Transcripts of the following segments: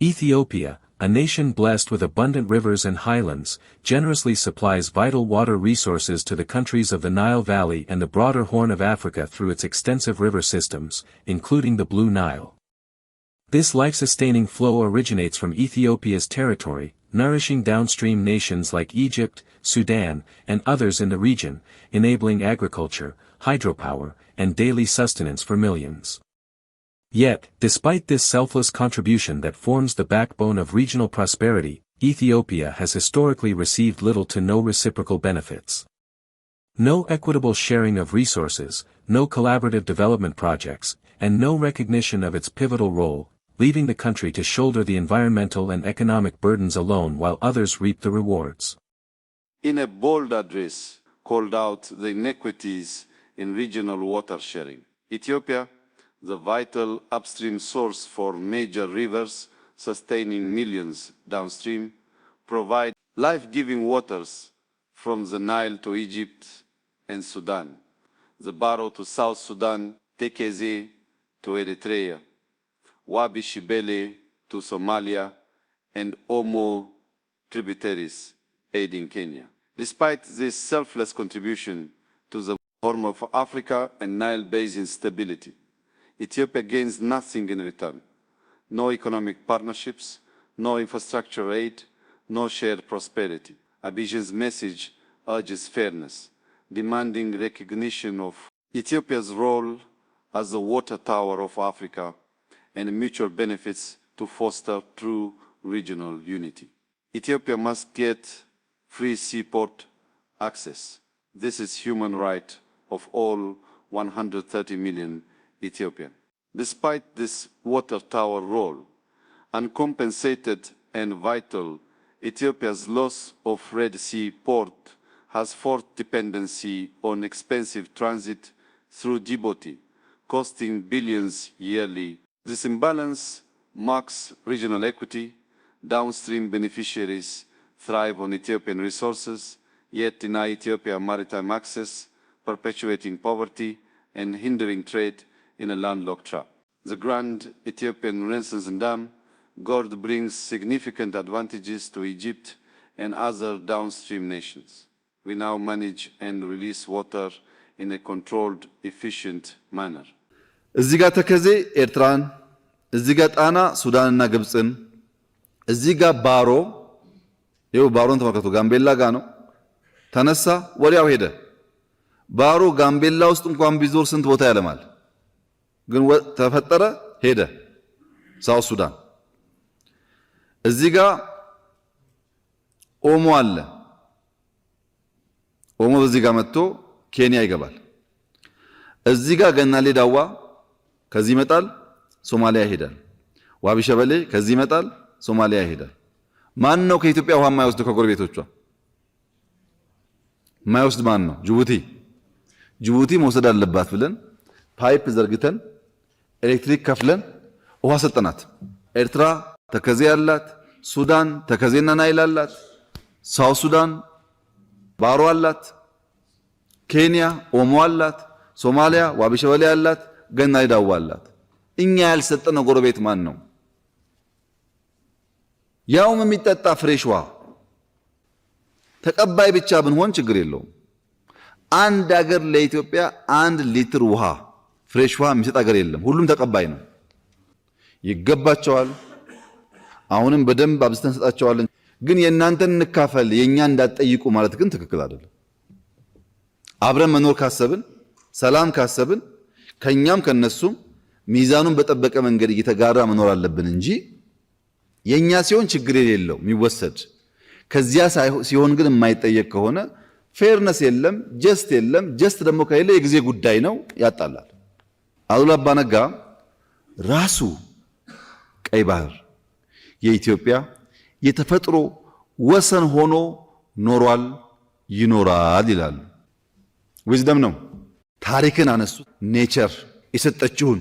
Ethiopia, a nation blessed with abundant rivers and highlands, generously supplies vital water resources to the countries of the Nile Valley and the broader Horn of Africa through its extensive river systems, including the Blue Nile. This life-sustaining flow originates from Ethiopia's territory, nourishing downstream nations like Egypt, Sudan, and others in the region, enabling agriculture, hydropower, and daily sustenance for millions. Yet, despite this selfless contribution that forms the backbone of regional prosperity, Ethiopia has historically received little to no reciprocal benefits. No equitable sharing of resources, no collaborative development projects, and no recognition of its pivotal role, leaving the country to shoulder the environmental and economic burdens alone while others reap the rewards. In a bold address, called out the inequities in regional water sharing. Ethiopia, the vital upstream source for major rivers sustaining millions downstream, provide life-giving waters from the Nile to Egypt and Sudan, the Barrow to South Sudan, Tekeze to Eritrea, Wabi Shibele to Somalia, and Omo tributaries aiding Kenya. Despite this selfless contribution to the Horn of Africa and Nile Basin stability, Ethiopia gains nothing in return. No economic partnerships, no infrastructure aid, no shared prosperity. Abidjan's message urges fairness, demanding recognition of Ethiopia's role as the water tower of Africa and mutual benefits to foster true regional unity. Ethiopia must get free seaport access. This is human right of all 130 million Ethiopians. Despite this water tower role, uncompensated and vital, Ethiopia's loss of Red Sea port has forced dependency on expensive transit through Djibouti, costing billions yearly. This imbalance marks regional equity. Downstream beneficiaries thrive on Ethiopian resources, yet deny Ethiopia maritime access, perpetuating poverty and hindering trade in a landlocked trap. The Grand Ethiopian Renaissance Dam GORD brings significant advantages to Egypt and other downstream nations. We now manage and release water in a controlled, efficient manner. እዚህ ጋር ተከዜ ኤርትራን፣ እዚህ ጋር ጣና ሱዳንና ግብፅን፣ እዚህ ጋር ባሮ ይኸው ባሮን ተመልከቱ፣ ጋምቤላ ጋር ነው ተነሳ፣ ወዲያው ሄደ። ባሮ ጋምቤላ ውስጥ እንኳን ቢዞር ስንት ቦታ ያለማል፣ ግን ተፈጠረ ሄደ ሳውት ሱዳን። እዚህ ጋር ኦሞ አለ፣ ኦሞ በዚህ ጋር መጥቶ ኬንያ ይገባል። እዚህ ጋር ገናሌ ዳዋ ከዚህ ይመጣል ሶማሊያ ይሄዳል። ዋቢ ሸበሌ ከዚህ ይመጣል ሶማሊያ ይሄዳል። ማን ነው ከኢትዮጵያ ውሃ የማይወስድ? ከጎረቤቶቿ የማይወስድ ማን ነው? ጅቡቲ። ጅቡቲ መውሰድ አለባት ብለን ፓይፕ ዘርግተን ኤሌክትሪክ ከፍለን ውሃ ሰጠናት። ኤርትራ ተከዜ ያላት፣ ሱዳን ተከዜና ናይል አላት፣ ሳውት ሱዳን ባሮ አላት፣ ኬንያ ኦሞ አላት፣ ሶማሊያ ዋቢ ሸበሌ አላት፣ ገናሌ ዳዋ አላት። እኛ ያልሰጠነው ጎረቤት ማን ነው? ያውም የሚጠጣ ፍሬሽ ውሃ ተቀባይ ብቻ ብንሆን ችግር የለውም። አንድ ሀገር ለኢትዮጵያ 1 ሊትር ውሃ ፍሬሽ ውሃ የሚሰጥ ሀገር የለም። ሁሉም ተቀባይ ነው። ይገባቸዋል። አሁንም በደንብ አብዝተን ሰጣቸዋለን። ግን የእናንተን እንካፈል የኛ እንዳትጠይቁ ማለት ግን ትክክል አይደለም። አብረን መኖር ካሰብን፣ ሰላም ካሰብን ከኛም ከነሱም ሚዛኑን በጠበቀ መንገድ እየተጋራ መኖር አለብን እንጂ የኛ ሲሆን ችግር የሌለው የሚወሰድ ከዚያ ሲሆን ግን የማይጠየቅ ከሆነ ፌርነስ የለም፣ ጀስት የለም። ጀስት ደግሞ ከሌለ የጊዜ ጉዳይ ነው፣ ያጣላል። አሉላ አባ ነጋ ራሱ ቀይ ባህር የኢትዮጵያ የተፈጥሮ ወሰን ሆኖ ኖሯል፣ ይኖራል ይላሉ። ዊዝደም ነው። ታሪክን አነሱት። ኔቸር የሰጠችውን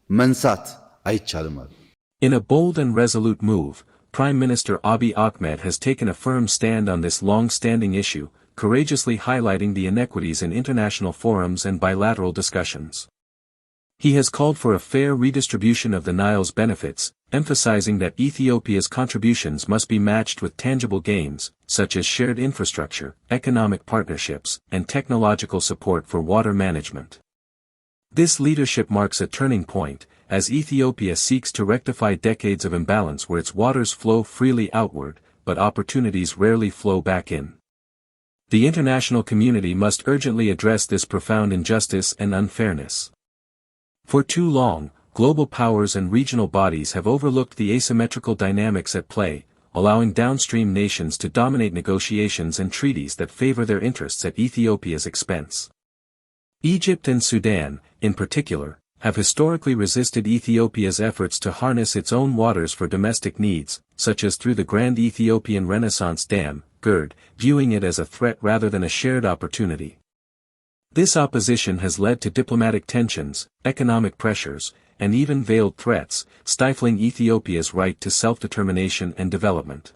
መንሳት አይቻልም አሉ። In a bold and resolute move, Prime Minister Abiy Ahmed has taken a firm stand on this long-standing issue, courageously highlighting the inequities in international forums and bilateral discussions. He has called for a fair redistribution of the Nile's benefits, emphasizing that Ethiopia's contributions must be matched with tangible gains, such as shared infrastructure, economic partnerships, and technological support for water management. This leadership marks a turning point, as Ethiopia seeks to rectify decades of imbalance where its waters flow freely outward, but opportunities rarely flow back in. The international community must urgently address this profound injustice and unfairness. For too long, global powers and regional bodies have overlooked the asymmetrical dynamics at play, allowing downstream nations to dominate negotiations and treaties that favor their interests at Ethiopia's expense. Egypt and Sudan, in particular, have historically resisted Ethiopia's efforts to harness its own waters for domestic needs, such as through the Grand Ethiopian Renaissance Dam, GERD, viewing it as a threat rather than a shared opportunity. This opposition has led to diplomatic tensions, economic pressures, and even veiled threats, stifling Ethiopia's right to self-determination and development.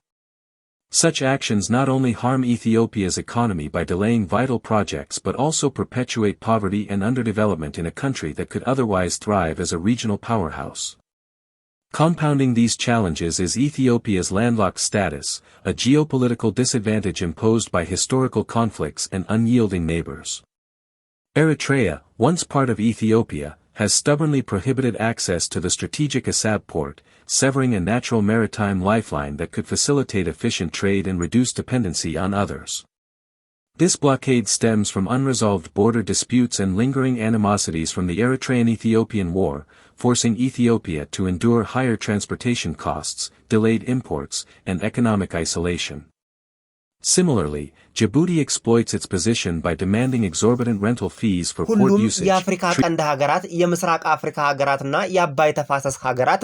Such actions not only harm Ethiopia's economy by delaying vital projects but also perpetuate poverty and underdevelopment in a country that could otherwise thrive as a regional powerhouse. Compounding these challenges is Ethiopia's landlocked status, a geopolitical disadvantage imposed by historical conflicts and unyielding neighbors. Eritrea, once part of Ethiopia, has stubbornly prohibited access to the strategic Assab port, severing a natural maritime lifeline that could facilitate efficient trade and reduce dependency on others. This blockade stems from unresolved border disputes and lingering animosities from the Eritrean-Ethiopian War, forcing Ethiopia to endure higher transportation costs, delayed imports, and economic isolation. Similarly, Djibouti exploits its position by demanding exorbitant rental fees for port usage. የአፍሪካ ቀንድ ሀገራት የምስራቅ አፍሪካ ሀገራትና የአባይ ተፋሰስ ሀገራት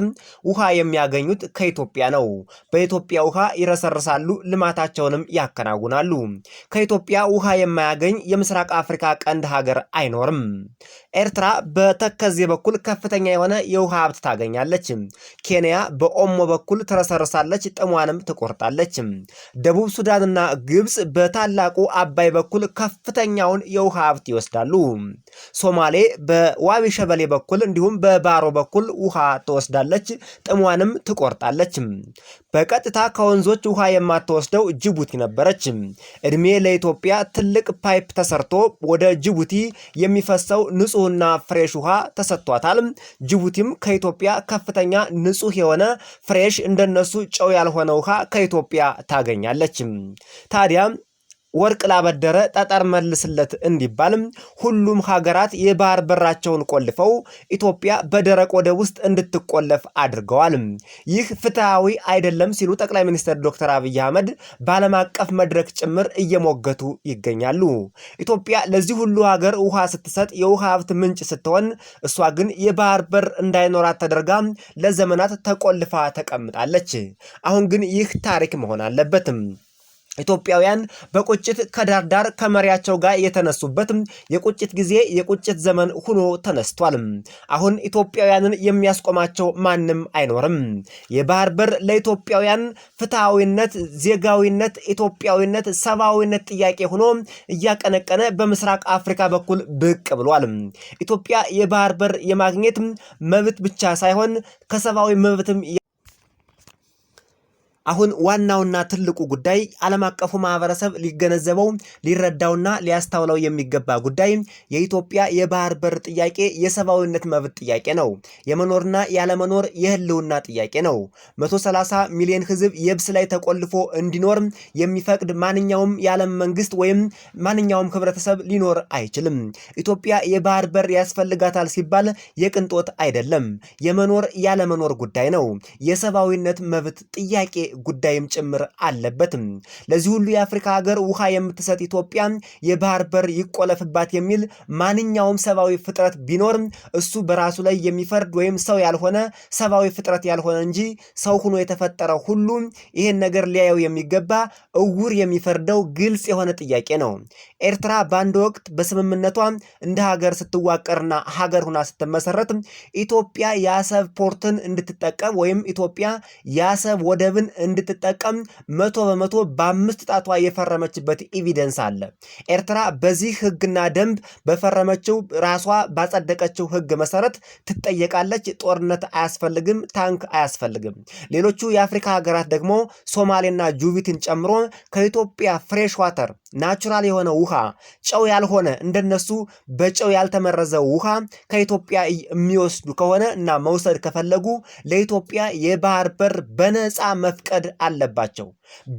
ውሃ የሚያገኙት ከኢትዮጵያ ነው። በኢትዮጵያ ውሃ ይረሰርሳሉ፣ ልማታቸውንም ያከናውናሉ። ከኢትዮጵያ ውሃ የማያገኝ የምስራቅ አፍሪካ ቀንድ ሀገር አይኖርም። ኤርትራ በተከዜ በኩል ከፍተኛ የሆነ የውሃ ሀብት ታገኛለች። ኬንያ በኦሞ በኩል ትረሰርሳለች፣ ጥሟንም ትቆርጣለች። ደቡብ ሱዳንና ግብጽ በታላቁ አባይ በኩል ከፍተኛውን የውሃ ሀብት ይወስዳሉ። ሶማሌ በዋቢ ሸበሌ በኩል እንዲሁም በባሮ በኩል ውሃ ትወስዳለች፣ ጥሟንም ትቆርጣለች። በቀጥታ ከወንዞች ውሃ የማትወስደው ጅቡቲ ነበረች። እድሜ ለኢትዮጵያ ትልቅ ፓይፕ ተሰርቶ ወደ ጅቡቲ የሚፈሰው ንጹህና ፍሬሽ ውሃ ተሰጥቷታል። ጅቡቲም ከኢትዮጵያ ከፍተኛ ንጹህ የሆነ ፍሬሽ እንደነሱ ጨው ያልሆነ ውሃ ከኢትዮጵያ ታገኛለች። ታዲያ ወርቅ ላበደረ ጠጠር መልስለት እንዲባልም ሁሉም ሀገራት የባህር በራቸውን ቆልፈው ኢትዮጵያ በደረቅ ወደብ ውስጥ እንድትቆለፍ አድርገዋል። ይህ ፍትሃዊ አይደለም ሲሉ ጠቅላይ ሚኒስትር ዶክተር አብይ አህመድ በዓለም አቀፍ መድረክ ጭምር እየሞገቱ ይገኛሉ። ኢትዮጵያ ለዚህ ሁሉ ሀገር ውሃ ስትሰጥ የውሃ ሀብት ምንጭ ስትሆን እሷ ግን የባህር በር እንዳይኖራት ተደርጋ ለዘመናት ተቆልፋ ተቀምጣለች። አሁን ግን ይህ ታሪክ መሆን አለበት። ኢትዮጵያውያን በቁጭት ከዳርዳር ከመሪያቸው ጋር የተነሱበት የቁጭት ጊዜ የቁጭት ዘመን ሆኖ ተነስቷል። አሁን ኢትዮጵያውያንን የሚያስቆማቸው ማንም አይኖርም። የባህር በር ለኢትዮጵያውያን ፍትሃዊነት፣ ዜጋዊነት፣ ኢትዮጵያዊነት፣ ሰብአዊነት ጥያቄ ሆኖ እያቀነቀነ በምስራቅ አፍሪካ በኩል ብቅ ብሏል። ኢትዮጵያ የባህር በር የማግኘት መብት ብቻ ሳይሆን ከሰብአዊ መብትም አሁን ዋናውና ትልቁ ጉዳይ ዓለም አቀፉ ማህበረሰብ ሊገነዘበው ሊረዳውና ሊያስተውለው የሚገባ ጉዳይ የኢትዮጵያ የባህር በር ጥያቄ የሰብአዊነት መብት ጥያቄ ነው። የመኖርና ያለመኖር የህልውና ጥያቄ ነው። 130 ሚሊዮን ህዝብ የብስ ላይ ተቆልፎ እንዲኖር የሚፈቅድ ማንኛውም የዓለም መንግስት ወይም ማንኛውም ህብረተሰብ ሊኖር አይችልም። ኢትዮጵያ የባህር በር ያስፈልጋታል ሲባል የቅንጦት አይደለም፣ የመኖር ያለመኖር ጉዳይ ነው። የሰብአዊነት መብት ጥያቄ ጉዳይም ጭምር አለበት። ለዚህ ሁሉ የአፍሪካ ሀገር ውሃ የምትሰጥ ኢትዮጵያ የባህር በር ይቆለፍባት የሚል ማንኛውም ሰብአዊ ፍጥረት ቢኖር እሱ በራሱ ላይ የሚፈርድ ወይም ሰው ያልሆነ ሰብአዊ ፍጥረት ያልሆነ እንጂ ሰው ሆኖ የተፈጠረ ሁሉ ይሄን ነገር ሊያየው የሚገባ እውር የሚፈርደው ግልጽ የሆነ ጥያቄ ነው። ኤርትራ በአንድ ወቅት በስምምነቷ እንደ ሀገር ስትዋቀርና ሀገር ሆና ስትመሰረት ኢትዮጵያ የአሰብ ፖርትን እንድትጠቀም ወይም ኢትዮጵያ የአሰብ ወደብን እንድትጠቀም 100% በ5 ጣቷ የፈረመችበት ኤቪደንስ አለ። ኤርትራ በዚህ ህግና ደንብ በፈረመችው ራሷ ባጸደቀችው ህግ መሰረት ትጠየቃለች። ጦርነት አያስፈልግም፣ ታንክ አያስፈልግም። ሌሎቹ የአፍሪካ ሀገራት ደግሞ ሶማሌና ጁቢትን ጨምሮ ከኢትዮጵያ ፍሬሽ ዋተር ናቹራል የሆነ ውሃ ጨው ያልሆነ እንደነሱ በጨው ያልተመረዘ ውሃ ከኢትዮጵያ የሚወስዱ ከሆነ እና መውሰድ ከፈለጉ ለኢትዮጵያ የባህር በር በነፃ መፍቀድ አለባቸው።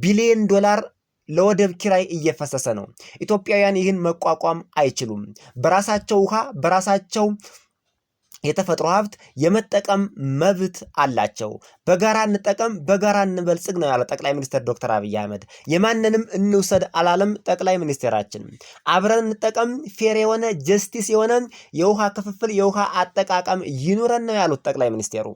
ቢሊዮን ዶላር ለወደብ ኪራይ እየፈሰሰ ነው። ኢትዮጵያውያን ይህን መቋቋም አይችሉም። በራሳቸው ውሃ በራሳቸው የተፈጥሮ ሀብት የመጠቀም መብት አላቸው። በጋራ እንጠቀም፣ በጋራ እንበልጽግ ነው ያለው ጠቅላይ ሚኒስትር ዶክተር አብይ አህመድ። የማንንም እንውሰድ አላለም ጠቅላይ ሚኒስትራችን። አብረን እንጠቀም፣ ፌር የሆነ ጀስቲስ የሆነ የውሃ ክፍፍል የውሃ አጠቃቀም ይኑረን ነው ያሉት ጠቅላይ ሚኒስትሩ።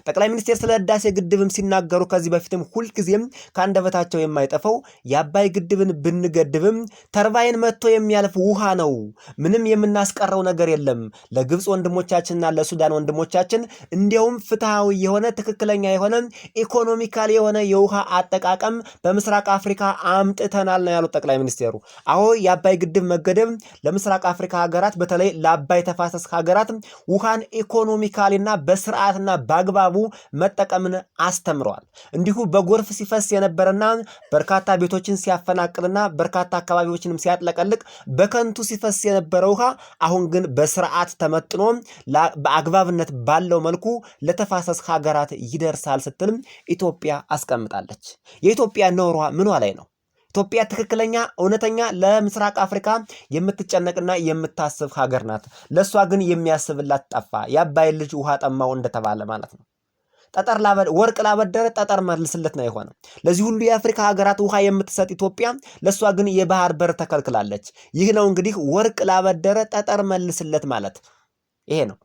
ጠቅላይ ሚኒስትር ስለ ህዳሴ ግድብም ሲናገሩ ከዚህ በፊትም ሁልጊዜም ከአንደበታቸው የማይጠፋው የአባይ ግድብን ብንገድብም ተርባይን መጥቶ የሚያልፍ ውሃ ነው፣ ምንም የምናስቀረው ነገር የለም። ለግብፅ ወንድሞቻችንና ለሱዳን ወንድሞቻችን እንዲያውም ፍትሃዊ የሆነ ትክክለኛ የሆነ ኢኮኖሚካል የሆነ የውሃ አጠቃቀም በምስራቅ አፍሪካ አምጥተናል ነው ያሉት ጠቅላይ ሚኒስትሩ። አዎ የአባይ ግድብ መገደብ ለምስራቅ አፍሪካ ሀገራት በተለይ ለአባይ ተፋሰስ ሀገራት ውሃን ኢኮኖሚካልና በስርዓትና በአግባቡ መጠቀምን አስተምረዋል። እንዲሁ በጎርፍ ሲፈስ የነበረና በርካታ ቤቶችን ሲያፈናቅልና በርካታ አካባቢዎችንም ሲያጥለቀልቅ በከንቱ ሲፈስ የነበረ ውሃ አሁን ግን በስርዓት ተመጥኖ በአግባብነት ባለው መልኩ ለተፋሰስ ሀገራት ይደርሳል ስትልም ኢትዮጵያ አስቀምጣለች። የኢትዮጵያ ኖሯ ምኗ ላይ ነው? ኢትዮጵያ ትክክለኛ እውነተኛ ለምስራቅ አፍሪካ የምትጨነቅና የምታስብ ሀገር ናት። ለሷ ግን የሚያስብላት ጠፋ። የአባይ ልጅ ውሃ ጠማው እንደተባለ ማለት ነው። ወርቅ ላበደረ ጠጠር መልስለት ነው የሆነ። ለዚህ ሁሉ የአፍሪካ ሀገራት ውሃ የምትሰጥ ኢትዮጵያ ለሷ ግን የባህር በር ተከልክላለች። ይህ ነው እንግዲህ ወርቅ ላበደረ ጠጠር መልስለት ማለት ይሄ ነው።